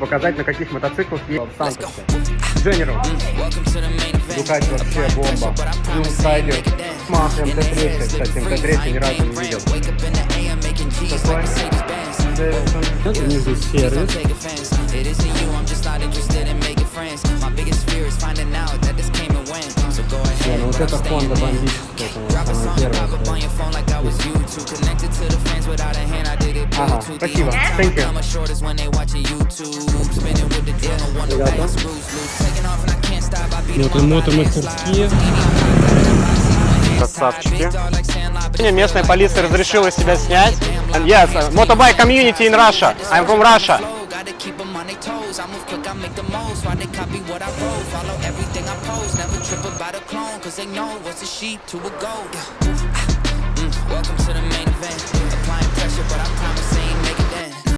показать, на каких мотоциклах ездил в Сантосе. General. Дукати вообще бомба. Инсайдер. Мах МТ-3, кстати, МТ-3 ни разу не видел. Такое. У них здесь сервис. Ну вот это Honda бомбическая, конечно, самая первая. Ага, спасибо. Thank you. Ребята. Мото-мастерские. Красавчики. Местная полиция разрешила себя снять. Yes, motorbike community in Russia. I'm from Russia.